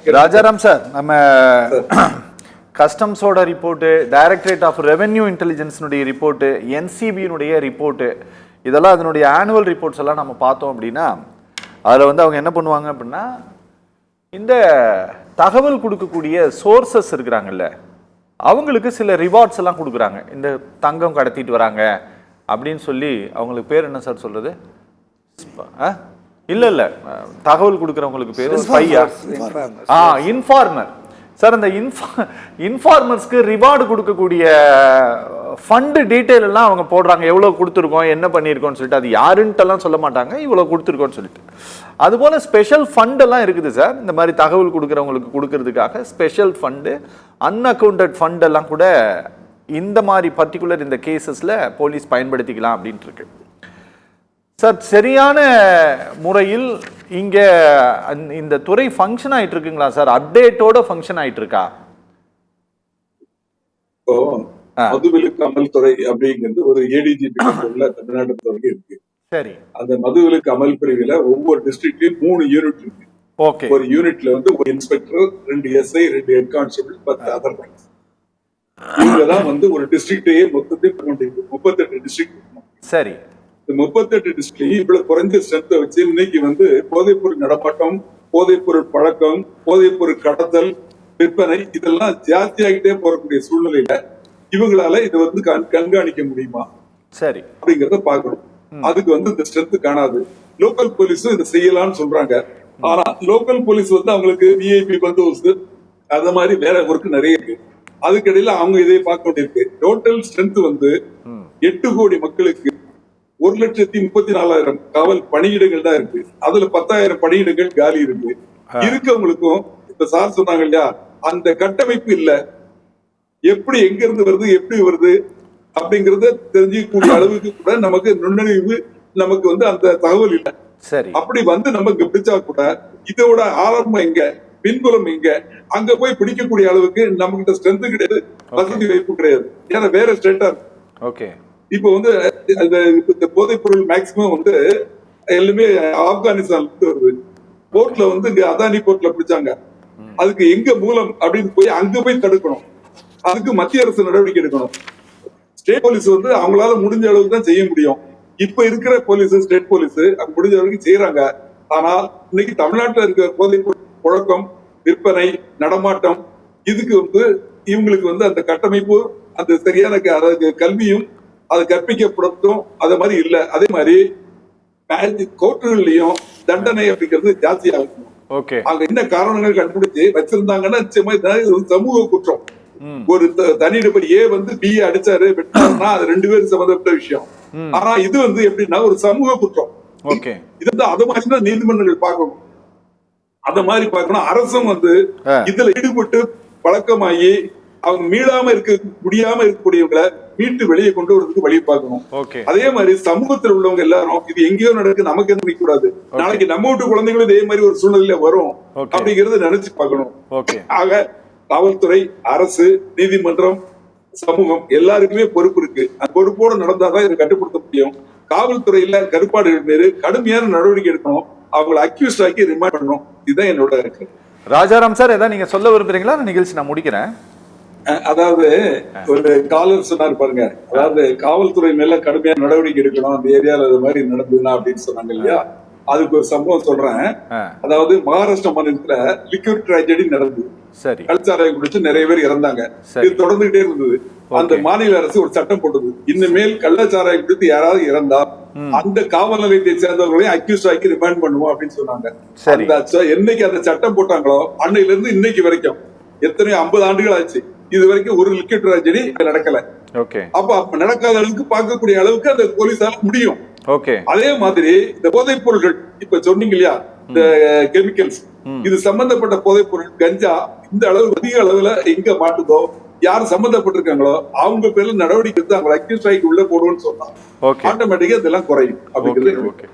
Rajaram sir, நம்ம கஸ்டம்ஸோட report, directorate of revenue இன்டெலிஜென்ஸினுடைய ரிப்போர்ட்டு, என்சிபியினுடைய ரிப்போர்ட்டு, இதெல்லாம் அதனுடைய ஆனுவல் ரிப்போர்ட்ஸ் எல்லாம் நம்ம பார்த்தோம் அப்படின்னா அதில் வந்து அவங்க என்ன பண்ணுவாங்க அப்படின்னா, இந்த தகவல் கொடுக்கக்கூடிய சோர்சஸ் இருக்கிறாங்கல்ல, அவங்களுக்கு சில ரிவார்ட்ஸ் எல்லாம் கொடுக்குறாங்க. இந்த தங்கம் கடத்திட்டு வராங்க அப்படின்னு சொல்லி, அவங்களுக்கு பேர் என்ன சார் சொல்றது? இல்ல தகவல் கொடுக்குறவங்களுக்கு பேரு ஸ்பையா? Informer sir. அந்த இன்ஃபார்மர்ஸ்க்கு ரிவார்டு கொடுக்கக்கூடிய ஃபண்டு டீட்டெயில் எல்லாம் அவங்க போடுறாங்க. எவ்வளவு கொடுத்துருக்கோம், என்ன பண்ணியிருக்கோம்னு சொல்லிட்டு. அது யாருன்ட்டெல்லாம் சொல்ல மாட்டாங்க, இவ்வளவு கொடுத்துருக்கோம்னு சொல்லிட்டு. அதுபோல ஸ்பெஷல் ஃபண்ட் எல்லாம் இருக்குது சார். இந்த மாதிரி தகவல் கொடுக்குறவங்களுக்கு கொடுக்கறதுக்காக ஸ்பெஷல் ஃபண்டு, அன்அக்கௌண்டட் ஃபண்ட் எல்லாம் கூட இந்த மாதிரி பர்டிகுலர் இந்த கேசஸ்ல போலீஸ் பயன்படுத்திக்கலாம் அப்படின்ட்டு இருக்கு சார். சரியான முறையில் இங்க இந்த துறை ஃபங்க்ஷன் ஆயிட்டு இருக்குங்களா சார்? அப்டேட்டோட ஃபங்க்ஷன் ஆயிட்டு இருக்கா? மதுவிலக்கு அமல் துறை அப்படிங்கிறது ஒரு ஏடிஜிபி தமிழ்நாடு துறை இருக்கு. சரி. அந்த மதுவிலக்கு அமல் பிரிவுல ஒவ்வொரு டிஸ்ட்ரிக்ட்லயும் 3 யூனிட் இருக்கு. ஓகே. ஒரு யூனிட்ல வந்து ஒரு inspector, 2 SI, 2 head constable, 10 other points. இவங்கதான் வந்து ஒரு டிஸ்ட்ரிக்டையே மொத்தத்தையும் 38 டிஸ்ட்ரிக்ட். சரி. 38 டிஸ்ட்ரிக்ட்லயும் இவ்வளவு குறைஞ்ச ஸ்ட்ரென்த்தை வச்சு இன்னைக்கு வந்து போதைப்பொருள் நடமாட்டம், போதைப்பொருள் பழக்கம், போதைப்பொருள் கடத்தல், விற்பனை இதெல்லாம் ஜாஸ்தியாகிட்டே போறக்கூடிய சூழ்நிலையில இவங்களால இதை வந்து கண்காணிக்க முடியுமா? சரி. அப்படிங்கறத பாக்கணும். அதுக்கு வந்து இந்த ஸ்ட்ரென்த் காணாது. லோக்கல் போலீஸும் இதை செய்யலாம்னு சொல்றாங்க. ஆனா லோக்கல் போலீஸ் வந்து அவங்களுக்கு விஐபி பந்தோபஸ்து அந்த மாதிரி வேற ஒர்க் நிறைய இருக்கு. அதுக்கிடையில அவங்க இதை பார்க்க வேண்டியிருக்கு. டோட்டல் ஸ்ட்ரென்த் வந்து 8 கோடி மக்களுக்கு 1,34,000 காவல் பணியிடங்கள் தான் இருக்கு. அதுல 10,000 பணியிடங்கள் காலி இருக்கு. இருக்கவங்களுக்கும் இப்ப சார் சொன்னாங்க இல்லையா, அந்த கட்டமைப்பு இல்ல. எப்படி எங்க இருந்து வருது, எப்படி வருது அப்படிங்கறத தெரிஞ்சுக்கூடிய அளவுக்கு கூட நமக்கு நுண்ணறிவு, நமக்கு வந்து அந்த தகவல் இல்ல. சரி. அப்படி வந்து நமக்கு பிடிச்சா கூட இதோட ஆரம்பம் எங்க, பின்புலம் எங்க, அங்க போய் பிடிக்கக்கூடிய அளவுக்கு நம்ம கிட்ட ஸ்ட்ரென்த் கிடையாது, வசதி வாய்ப்பு கிடையாது. ஏன்னா வேற ஸ்டேட்டா இருக்கு. ஓகே. இப்ப வந்து இந்த போதைப் பொருள் மேக்சிமம் வந்து எல்லாமே ஆப்கானிஸ்தான்ல வருது. போர்ட்ல வந்து இங்க அதானி போர்ட்ல பிடிச்சாங்க. அதுக்கு எங்க மூலம் அப்படின்னு போய் அங்க போய் தடுக்கணும். அதுக்கு மத்திய அரசு நடவடிக்கை எடுக்கணும். ஸ்டேட் போலீஸ் வந்து அவங்களால முடிஞ்ச அளவுக்கு தான் செய்ய முடியும். இப்ப இருக்கிற போலீஸ், ஸ்டேட் போலீஸ் முடிஞ்ச அளவுக்கு செய்யறாங்க. ஆனா இன்னைக்கு தமிழ்நாட்டில் இருக்கிற போதைப் பொருள் புழக்கம், விற்பனை, நடமாட்டம், இதுக்கு வந்து இவங்களுக்கு வந்து அந்த கட்டமைப்பு, அந்த சரியான கல்வியும் அது கற்பிக்கப்படுத்தும் அது மாதிரி இல்ல. அதே மாதிரி கோர்ட்டுகள்லயும் தண்டனை அப்படிங்கிறது ஜாஸ்தி ஆகும். அங்க என்ன காரணங்கள் கண்டுபிடிச்சு வச்சிருந்தாங்கன்னா நிச்சயமா சமூக குற்றம். ஒரு தனிநபர் ஏ வந்து பி அடிச்சாரு, வெட்டாருன்னா அது 2 பேரும் சம்பந்தப்பட்ட விஷயம். ஆனா இது வந்து எப்படின்னா ஒரு சமூக குற்றம். இது வந்து அது மாதிரி தான் நீதிமன்றங்கள் பார்க்கணும். அந்த மாதிரி பார்க்கணும். அரசும் வந்து இதுல ஈடுபட்டு பழக்கமாகி அவங்க மீளாம முடியாம இருக்கக்கூடியவங்களை மீட்டு வெளியே கொண்டு வரதுக்கு வழி பார்க்கணும். அதே மாதிரி சமூகத்தில் உள்ளவங்க எல்லாரும் இது எங்கேயோ நடக்கு, நமக்கு என்ன கூடாது, நாளைக்கு நம்ம வீட்டு குழந்தைங்களும் இதே மாதிரி ஒரு சூழ்நிலையில வரும் அப்படிங்கறத நினைச்சு பார்க்கணும். ஆக காவல்துறை, அரசு, நீதிமன்றம், சமூகம் எல்லாருக்குமே பொறுப்பு இருக்கு. அந்த பொறுப்போடு நடந்தாதான் இதை கட்டுப்படுத்த முடியும். காவல்துறையில கருப்பாடுகள் மீது கடுமையான நடவடிக்கை எடுக்கணும். அவங்களை அக்யூஸ்ட் ஆக்கி ரிமாண்ட் பண்ணணும். இதுதான் என்னோட இருக்கு. ராஜாராம் சார், ஏதாவது நீங்க சொல்ல விரும்புறீங்களா? நிகழ்ச்சி நான் முடிக்கிறேன். அதாவது ஒரு காலர் சொன்னார் பாருங்க, அதாவது காவல்துறை மேல கடுமையான நடவடிக்கை எடுக்கணும், அந்த ஏரியால அது மாதிரி நடந்ததுன்னா அப்படின்னு சொன்னாங்க இல்லையா. அதுக்கு ஒரு சம்பவம் சொல்றேன். அதாவது மகாராஷ்டிரா மாநிலத்துல லிக்விட் ட்ராஜடி நடந்தது. கள்ளச்சாராயம் குடிச்சு நிறைய பேர் இறந்தாங்க. இது தொடர்ந்துகிட்டே இருந்தது. அந்த மாநில அரசு ஒரு சட்டம் போட்டது, இனிமேல் கள்ளச்சாராயம் குடித்து யாராவது இறந்தா அந்த காவல் நிலையத்தை சேர்ந்தவர்களையும் அக்யூஸ்ட் ஆக்கி ரிமாண்ட் பண்ணுவோம் அப்படின்னு சொன்னாங்க. என்னைக்கு அந்த சட்டம் போட்டாங்களோ அன்னையில இருந்து இன்னைக்கு வரைக்கும் எத்தனையோ 50 ஆண்டுகள் ஆச்சு, இது வரைக்கும் ஒரு லிக்விட் ட்ராஜடி நடக்கல. அப்ப நடக்காத அளவுக்கு பார்க்கக்கூடிய அளவுக்கு அந்த போலீஸால முடியும். அதே மாதிரி இந்த போதைப் பொருட்கள் இப்ப சொன்னீங்க இல்லையா, இந்த கெமிக்கல்ஸ், இது சம்பந்தப்பட்ட போதைப் பொருள் கஞ்சா இந்த அளவு அதிக அளவுல எங்க மாட்டுதோ, யார் சம்பந்தப்பட்டிருக்காங்களோ அவங்க பேர்ல நடவடிக்கை எடுத்து அவங்க அக்யூஸ்ட் ஆகி உள்ள போடுவோம்னு சொன்னா ஆட்டோமேட்டிக்கா இதெல்லாம் குறையும் அப்படிங்கிறது.